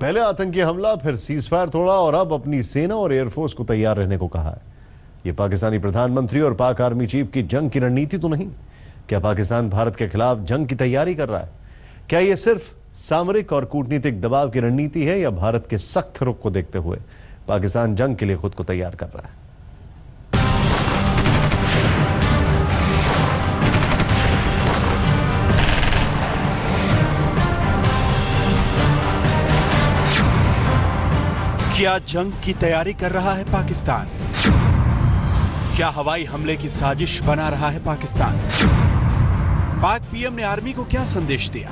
पहले आतंकी हमला, फिर सीजफायर तोड़ा और अब अपनी सेना और एयरफोर्स को तैयार रहने को कहा है। यह पाकिस्तानी प्रधानमंत्री और पाक आर्मी चीफ की जंग की रणनीति तो नहीं। क्या पाकिस्तान भारत के खिलाफ जंग की तैयारी कर रहा है? क्या यह सिर्फ सामरिक और कूटनीतिक दबाव की रणनीति है या भारत के सख्त रुख को देखते हुए पाकिस्तान जंग के लिए खुद को तैयार कर रहा है? क्या जंग की तैयारी कर रहा है पाकिस्तान? क्या हवाई हमले की साजिश बना रहा है पाकिस्तान? पाक पीएम ने आर्मी को क्या संदेश दिया?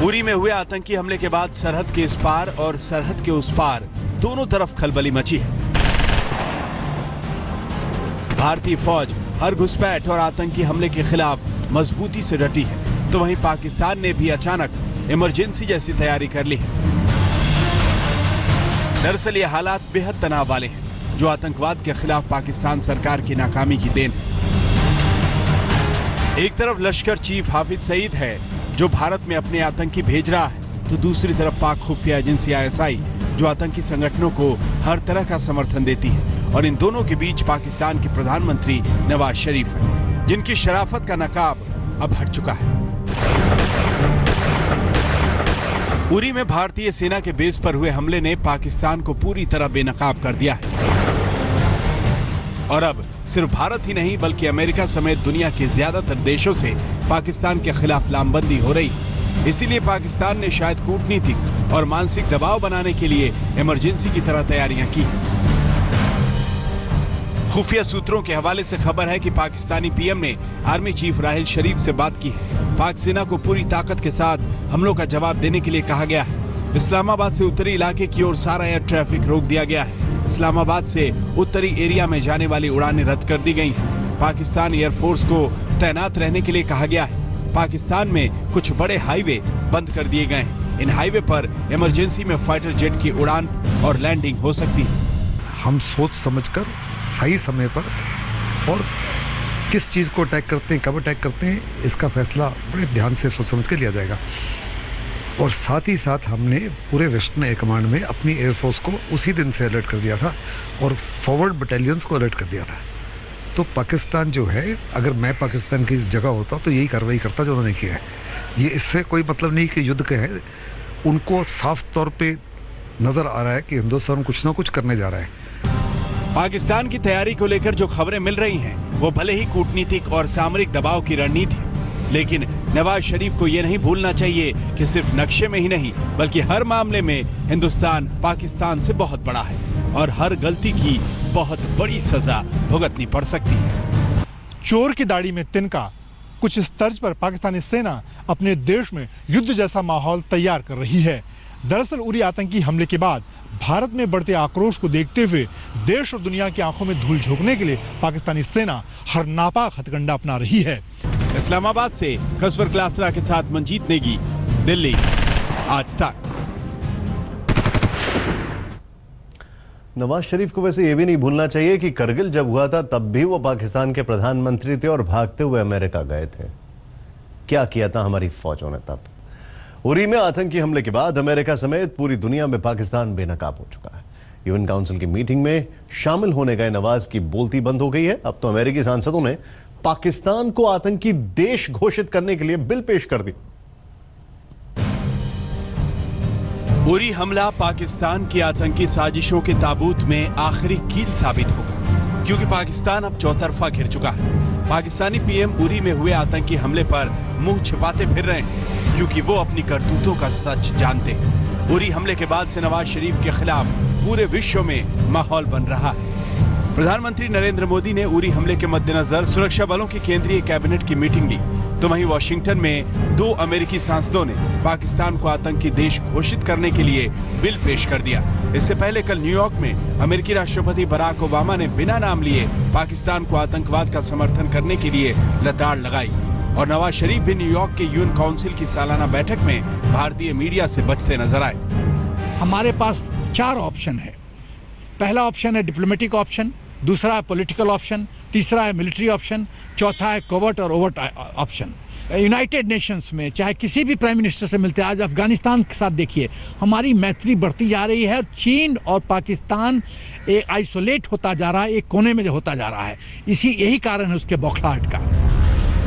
उरी में हुए आतंकी हमले के बाद सरहद के इस पार और सरहद के उस पार दोनों तरफ खलबली मची है। भारतीय फौज हर घुसपैठ और आतंकी हमले के खिलाफ मजबूती से डटी है, तो वहीं पाकिस्तान ने भी अचानक इमरजेंसी जैसी तैयारी कर ली है। दरअसल ये हालात बेहद तनाव वाले हैं, जो आतंकवाद के खिलाफ पाकिस्तान सरकार की नाकामी की देन है। एक तरफ लश्कर चीफ हाफिज सईद है, जो भारत में अपने आतंकी भेज रहा है, तो दूसरी तरफ पाक खुफिया एजेंसी ISI, जो आतंकी संगठनों को हर तरह का समर्थन देती है। और इन दोनों के बीच पाकिस्तान के प्रधानमंत्री नवाज शरीफ है, जिनकी शराफत का नकाब अब हट चुका है। उरी में भारतीय सेना के बेस पर हुए हमले ने पाकिस्तान को पूरी तरह बेनकाब कर दिया है। और अब सिर्फ भारत ही नहीं बल्कि अमेरिका समेत दुनिया के ज्यादातर देशों से पाकिस्तान के खिलाफ लामबंदी हो रही है। इसीलिए पाकिस्तान ने शायद कूटनीतिक और मानसिक दबाव बनाने के लिए इमरजेंसी की तरह तैयारियां की। खुफिया सूत्रों के हवाले से खबर है कि पाकिस्तानी पीएम ने आर्मी चीफ राहिल शरीफ से बात की है। पाक सेना को पूरी ताकत के साथ हमलों का जवाब देने के लिए कहा गया है। इस्लामाबाद से उत्तरी इलाके की ओर सारा एयर ट्रैफिक रोक दिया गया है। इस्लामाबाद से उत्तरी एरिया में जाने वाली उड़ानें रद्द कर दी गई हैं। पाकिस्तान एयरफोर्स को तैनात रहने के लिए कहा गया है। पाकिस्तान में कुछ बड़े हाईवे बंद कर दिए गए हैं। इन हाईवे पर इमरजेंसी में फाइटर जेट की उड़ान और लैंडिंग हो सकती है। हम सोच समझकर सही समय पर और किस चीज़ को अटैक करते हैं, कब अटैक करते हैं, इसका फैसला बड़े ध्यान से सोच समझ कर लिया जाएगा। और साथ ही साथ हमने पूरे वेस्टर्न एयर कमांड में अपनी एयरफोर्स को उसी दिन से अलर्ट कर दिया था और फॉरवर्ड बटालियंस को अलर्ट कर दिया था। तो पाकिस्तान जो है, अगर मैं पाकिस्तान की जगह होता तो यही कार्रवाई करता जो उन्होंने किया है। ये इससे कोई मतलब नहीं कि युद्ध के हैं, उनको साफ तौर पे नज़र आ रहा है कि हिंदुस्तान कुछ ना कुछ करने जा रहा है। पाकिस्तान की तैयारी को लेकर जो खबरें मिल रही हैं, वो भले ही कूटनीतिक और सामरिक दबाव की रणनीति है, लेकिन नवाज शरीफ को ये नहीं भूलना चाहिए कि सिर्फ नक्शे में ही नहीं बल्कि हर मामले में हिंदुस्तान पाकिस्तान से बहुत बड़ा है और हर गलती की बहुत बड़ी सजा भुगतनी पड़ सकती है। चोर की दाढ़ी में तिनका, कुछ इस तर्ज पर पाकिस्तानी सेना अपने देश में युद्ध जैसा माहौल तैयार कर रही है। दरअसल उरी आतंकी हमले के बाद भारत में बढ़ते आक्रोश को देखते हुए देश और दुनिया की आंखों में धूल झोंकने के लिए पाकिस्तानी सेना हर नापाक हथकंडा अपना रही है। इस्लामाबाद से कसवर क्लासरा के साथ मंजीत नेगी, दिल्ली, आज तक। नवाज शरीफ को वैसे ये भी नहीं भूलना चाहिए कि करगिल जब हुआ था तब भी वो पाकिस्तान के प्रधानमंत्री थे और भागते हुए अमेरिका गए थे। क्या किया था हमारी फौजों ने तब? उरी में आतंकी हमले के बाद अमेरिका समेत पूरी दुनिया में पाकिस्तान बेनकाब हो चुका है। यूएन काउंसिल की मीटिंग में शामिल होने गए नवाज की बोलती बंद हो गई है। अब तो अमेरिकी सांसदों ने पाकिस्तान को आतंकी देश घोषित करने के लिए बिल पेश कर दी। उरी हमला पाकिस्तान की आतंकी साजिशों के ताबूत में आखिरी कील साबित होगा, क्योंकि पाकिस्तान अब चौतरफा घिर चुका है। पाकिस्तानी पीएम उरी में हुए आतंकी हमले पर मुंह छिपाते फिर रहे हैं, क्योंकि वो अपनी करतूतों का सच जानते हैं। उरी हमले के बाद से नवाज शरीफ के खिलाफ पूरे विश्व में माहौल बन रहा है। प्रधानमंत्री नरेंद्र मोदी ने उरी हमले के मद्देनजर सुरक्षा बलों की केंद्रीय कैबिनेट की मीटिंग ली, तो वहीं वॉशिंगटन में 2 अमेरिकी सांसदों ने पाकिस्तान को आतंकी देश घोषित करने के लिए बिल पेश कर दिया। इससे पहले कल न्यूयॉर्क में अमेरिकी राष्ट्रपति बराक ओबामा ने बिना नाम लिए पाकिस्तान को आतंकवाद का समर्थन करने के लिए लताड़ लगाई। और नवाज शरीफ भी न्यूयॉर्क के यूएन काउंसिल की सालाना बैठक में भारतीय मीडिया से बचते नजर आए। हमारे पास 4 ऑप्शन है। पहला ऑप्शन है डिप्लोमेटिक ऑप्शन, दूसरा है पॉलिटिकल ऑप्शन, तीसरा है मिलिट्री ऑप्शन, चौथा है कोवर्ट और ओवर्ट ऑप्शन। यूनाइटेड नेशंस में, चाहे किसी भी प्राइम मिनिस्टर से मिलते हैं, आज अफगानिस्तान के साथ देखिए हमारी मैत्री बढ़ती जा रही है। चीन और पाकिस्तान एक आइसोलेट होता जा रहा है, एक कोने में होता जा रहा है। यही कारण है उसके बौखलाहट का।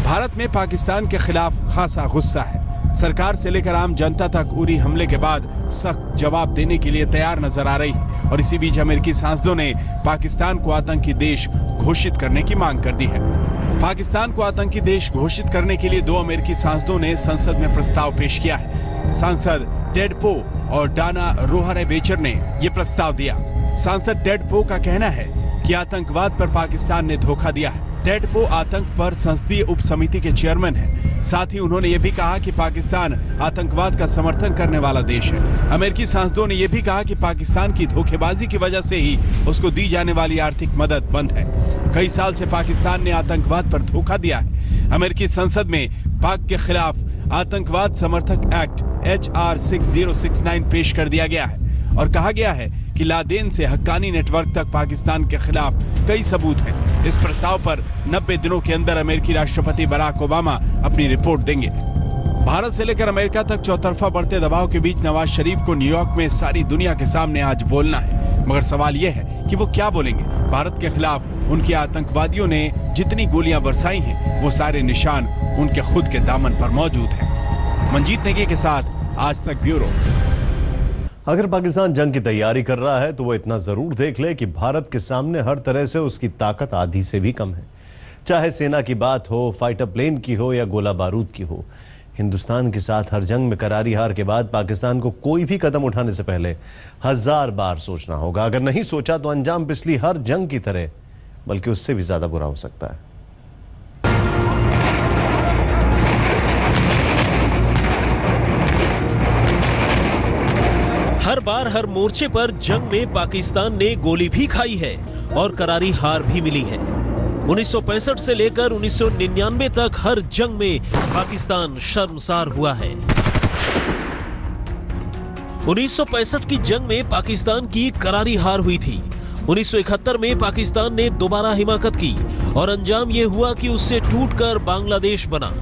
भारत में पाकिस्तान के खिलाफ खासा गुस्सा है। सरकार से लेकर आम जनता तक उरी हमले के बाद सख्त जवाब देने के लिए तैयार नजर आ रही है। और इसी बीच अमेरिकी सांसदों ने पाकिस्तान को आतंकी देश घोषित करने की मांग कर दी है। पाकिस्तान को आतंकी देश घोषित करने के लिए 2 अमेरिकी सांसदों ने संसद में प्रस्ताव पेश किया है। सांसद टेड पो और डाना रोहरेबेचर ने यह प्रस्ताव दिया। सांसद टेड पो का कहना है कि आतंकवाद पर पाकिस्तान ने धोखा दिया है। टेड पो आतंक पर संसदीय उप समिति के चेयरमैन हैं। साथ ही उन्होंने ये भी कहा कि पाकिस्तान आतंकवाद का समर्थन करने वाला देश है। अमेरिकी सांसदों ने यह भी कहा कि पाकिस्तान की धोखेबाजी की वजह से ही उसको दी जाने वाली आर्थिक मदद बंद है। कई साल से पाकिस्तान ने आतंकवाद पर धोखा दिया है। अमेरिकी संसद में पाक के खिलाफ आतंकवाद समर्थक एक्ट HR 6069 पेश कर दिया गया है और कहा गया है कि लादेन से हक्कानी नेटवर्क तक पाकिस्तान के खिलाफ कई सबूत हैं। इस प्रस्ताव पर 90 दिनों के अंदर अमेरिकी राष्ट्रपति बराक ओबामा अपनी रिपोर्ट देंगे। भारत से लेकर अमेरिका तक चौतरफा बढ़ते दबाव के बीच नवाज शरीफ को न्यूयॉर्क में सारी दुनिया के सामने आज बोलना है। मगर सवाल यह है कि वो क्या बोलेंगे। भारत के खिलाफ उनके आतंकवादियों ने जितनी गोलियां बरसाई हैं, वो सारे निशान उनके खुद के दामन पर मौजूद हैं। मंजीत नेगी के साथ आज तक ब्यूरो। अगर पाकिस्तान जंग की तैयारी कर रहा है तो वो इतना जरूर देख ले कि भारत के सामने हर तरह से उसकी ताकत आधी से भी कम है। चाहे सेना की बात हो, फाइटर प्लेन की हो या गोला बारूद की हो। हिंदुस्तान के साथ हर जंग में करारी हार के बाद पाकिस्तान को कोई भी कदम उठाने से पहले 1000 बार सोचना होगा। अगर नहीं सोचा तो अंजाम पिछली हर जंग की तरह बल्कि उससे भी ज्यादा बुरा हो सकता है। हर बार हर मोर्चे पर जंग में पाकिस्तान ने गोली भी खाई है और करारी हार भी मिली है। 1965 से लेकर 1999 तक हर जंग में पाकिस्तान शर्मसार हुआ है। 1965 की जंग में पाकिस्तान की करारी हार हुई थी। 1971 में पाकिस्तान ने दोबारा हिमाकत की और अंजाम यह हुआ कि उससे टूटकर बांग्लादेश बना।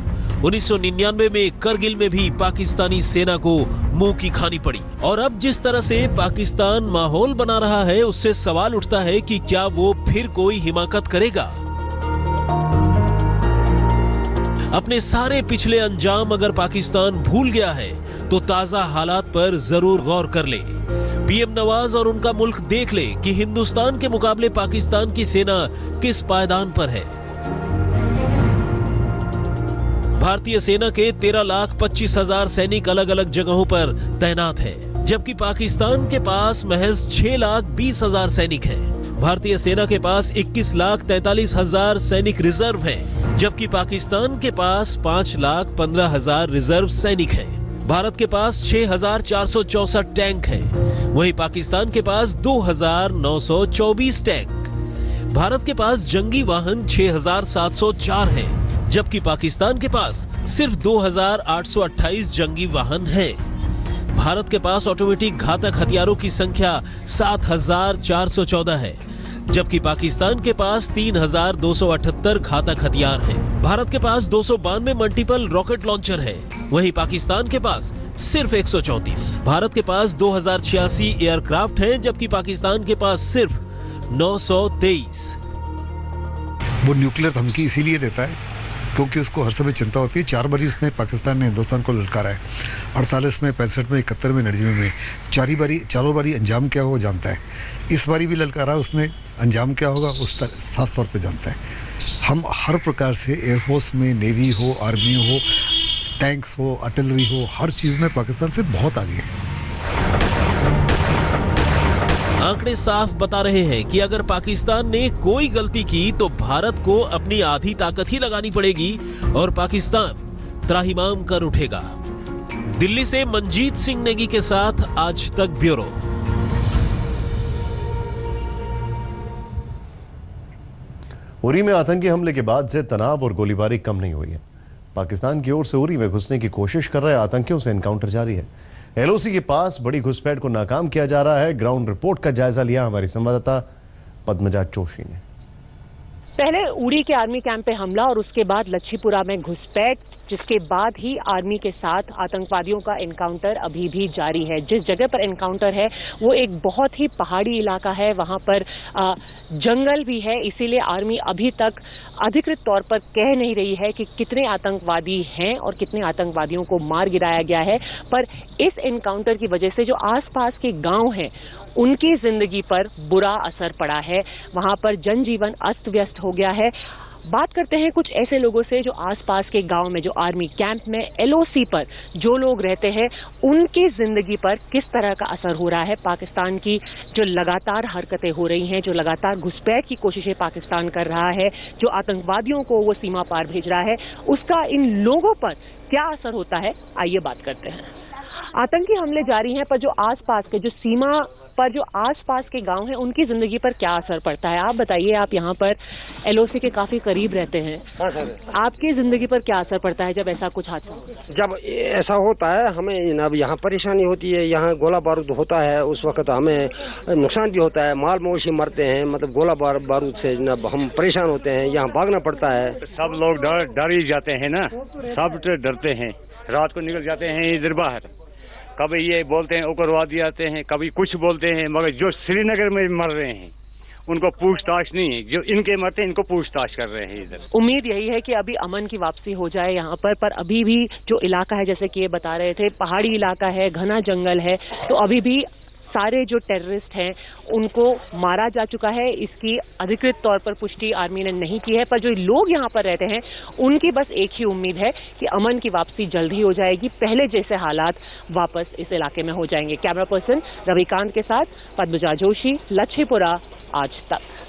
1999 में करगिल में भी पाकिस्तानी सेना को मुंह की खानी पड़ी। और अब जिस तरह से पाकिस्तान माहौल बना रहा है, उससे सवाल उठता है कि क्या वो फिर कोई हिमाकत करेगा। अपने सारे पिछले अंजाम अगर पाकिस्तान भूल गया है तो ताजा हालात पर जरूर गौर कर ले। पीएम नवाज और उनका मुल्क देख ले कि हिंदुस्तान के मुकाबले पाकिस्तान की सेना किस पायदान पर है। भारतीय सेना के 13,25,000 सैनिक अलग अलग जगहों पर तैनात हैं, जबकि पाकिस्तान के पास महज 6,20,000 सैनिक हैं। भारतीय सेना के पास 21,43,000 सैनिक रिजर्व हैं, जबकि पाकिस्तान के पास 5,15,000 रिजर्व सैनिक हैं। भारत के पास 6,464 टैंक हैं, वहीं पाकिस्तान के पास 2,924 टैंक। भारत के पास जंगी वाहन 6,704 हैं, जबकि पाकिस्तान के पास सिर्फ 2,828 जंगी वाहन हैं। भारत के पास ऑटोमेटिक घातक हथियारों की संख्या 7,414 है, जबकि पाकिस्तान के पास 3,278 घातक हथियार हैं। भारत के पास 292 मल्टीपल रॉकेट लॉन्चर है, वहीं पाकिस्तान के पास सिर्फ 134। भारत के पास 2,086 एयरक्राफ्ट हैं, जबकि पाकिस्तान के पास सिर्फ 923। वो न्यूक्लियर धमकी इसीलिए देता है क्योंकि उसको हर समय चिंता होती है। 4 बारी उसने पाकिस्तान ने हिंदुस्तान को ललकारा है। 48 में, 65 में, 71 में, 99 में। चारों बारी अंजाम क्या हो जानता है। इस बारी भी ललकारा उसने, अंजाम क्या होगा उस साफ तौर पे जानता है। हम हर प्रकार से एयरफोर्स में, नेवी हो, आर्मी हो, टैंक्स हो, आर्टिलरी हो, हर चीज़ में पाकिस्तान से बहुत आगे है। आंकड़े साफ बता रहे हैं कि अगर पाकिस्तान ने कोई गलती की तो भारत को अपनी आधी ताकत ही लगानी पड़ेगी और पाकिस्तान त्राहिमाम कर उठेगा। दिल्ली से मंजीत सिंह नेगी के साथ आज तक ब्यूरो। उरी में आतंकी हमले के बाद से तनाव और गोलीबारी कम नहीं हुई है। पाकिस्तान की ओर से उरी में घुसने की कोशिश कर रहे आतंकियों से एनकाउंटर जारी है। LOC के पास बड़ी घुसपैठ को नाकाम किया जा रहा है। ग्राउंड रिपोर्ट का जायजा लिया हमारी संवाददाता पद्मजा जोशी ने। पहले उरी के आर्मी कैंप पे हमला और उसके बाद लच्छीपुरा में घुसपैठ, जिसके बाद ही आर्मी के साथ आतंकवादियों का एनकाउंटर अभी भी जारी है। जिस जगह पर एनकाउंटर है वो एक बहुत ही पहाड़ी इलाका है, वहां पर जंगल भी है, इसीलिए आर्मी अभी तक अधिकृत तौर पर कह नहीं रही है कि कितने आतंकवादी हैं और कितने आतंकवादियों को मार गिराया गया है। पर इस एनकाउंटर की वजह से जो आसपास के गांव हैं उनकी जिंदगी पर बुरा असर पड़ा है, वहां पर जनजीवन अस्त व्यस्त हो गया है। बात करते हैं कुछ ऐसे लोगों से जो आसपास के गांव में, जो आर्मी कैंप में LOC पर जो लोग रहते हैं, उनकी जिंदगी पर किस तरह का असर हो रहा है। पाकिस्तान की जो लगातार हरकतें हो रही हैं, जो लगातार घुसपैठ की कोशिशें पाकिस्तान कर रहा है, जो आतंकवादियों को वो सीमा पार भेज रहा है, उसका इन लोगों पर क्या असर होता है, आइए बात करते हैं। आतंकी हमले जारी हैं, पर जो आसपास के, जो सीमा पर जो आसपास के गांव हैं, उनकी जिंदगी पर क्या असर पड़ता है, आप बताइए। आप यहाँ पर LOC के काफी करीब रहते हैं, आपकी जिंदगी पर क्या असर पड़ता है जब ऐसा कुछ हादसा होता है? जब ऐसा होता है हमें अब यहाँ परेशानी होती है, यहाँ गोला बारूद होता है, उस वक्त हमें नुकसान भी होता है, माल मवेशी मरते हैं, मतलब गोला बारूद से जनाब हम परेशान होते हैं, यहाँ भागना पड़ता है। सब लोग डर ही जाते हैं ना, सब डरते हैं, रात को निकल जाते हैं इधर बाहर, कभी ये बोलते हैं उग्रवादी आते हैं, कभी कुछ बोलते हैं, मगर जो श्रीनगर में मर रहे हैं उनको पूछताछ नहीं है, जो इनके मरते हैं इनको पूछताछ कर रहे हैं इधर। उम्मीद यही है कि अभी अमन की वापसी हो जाए यहाँ पर अभी भी जो इलाका है, जैसे कि ये बता रहे थे, पहाड़ी इलाका है, घना जंगल है, तो अभी भी सारे जो टेररिस्ट हैं उनको मारा जा चुका है। इसकी अधिकृत तौर पर पुष्टि आर्मी ने नहीं की है, पर जो लोग यहाँ पर रहते हैं उनकी बस एक ही उम्मीद है कि अमन की वापसी जल्द ही हो जाएगी, पहले जैसे हालात वापस इस इलाके में हो जाएंगे। कैमरा पर्सन रविकांत के साथ पद्मजा जोशी, लच्छीपुरा, आज तक।